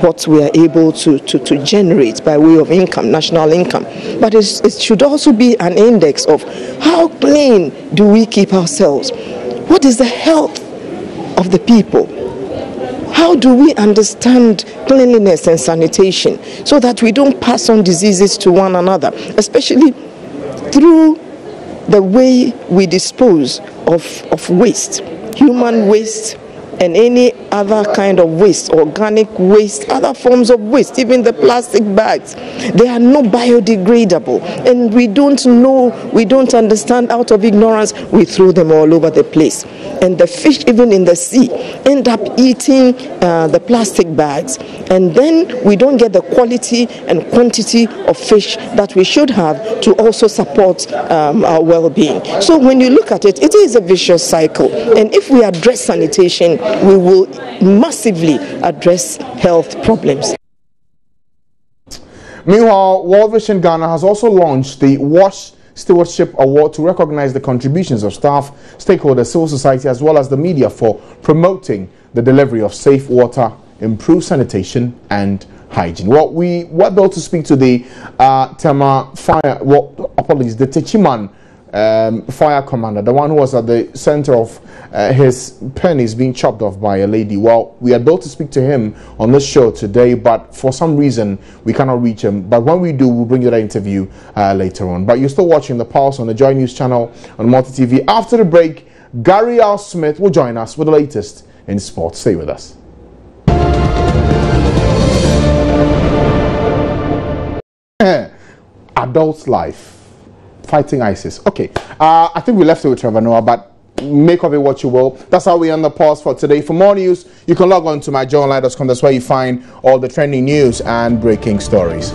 what we are able to generate by way of income, national income. But it should also be an index of how clean do we keep ourselves? What is the health of the people? How do we understand cleanliness and sanitation so that we don't pass on diseases to one another, especially through the way we dispose of waste, human waste, and any other kind of waste, organic waste, other forms of waste, even the plastic bags. They are not biodegradable, and we don't know, we don't understand. Out of ignorance, we throw them all over the place. And the fish, even in the sea, end up eating the plastic bags, and then we don't get the quality and quantity of fish that we should have to also support our well-being. So when you look at it, it is a vicious cycle, and if we address sanitation, we will massively address health problems. Meanwhile, World Vision Ghana has also launched the WASH Stewardship Award to recognize the contributions of staff, stakeholders, civil society, as well as the media for promoting the delivery of safe water, improved sanitation and hygiene. Well, we were able to speak to the Tema Fire, the Techiman fire commander, the one who was at the center of his pennies being chopped off by a lady. Well, we are able to speak to him on this show today, but for some reason we cannot reach him. But when we do, we'll bring you that interview later on. But you're still watching The Pulse on the Joy News channel on Multi TV. After the break, Gary L. Smith will join us with the latest in sports. Stay with us. Adult life. Fighting ISIS. Okay, I think we left it with Trevor Noah, but make of it what you will. That's how we end the pause for today. For more news, you can log on to myjoyonline.com. That's where you find all the trending news and breaking stories.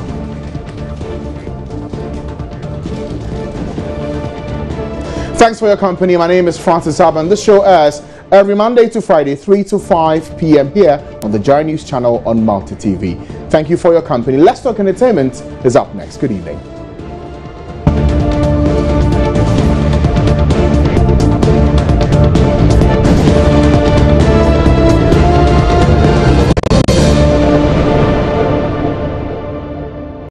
Thanks for your company. My name is Francis Abba, and this show airs every Monday to Friday, 3 to 5 p.m. here on the Joy News channel on Multi TV. Thank you for your company. Let's Talk Entertainment is up next. Good evening.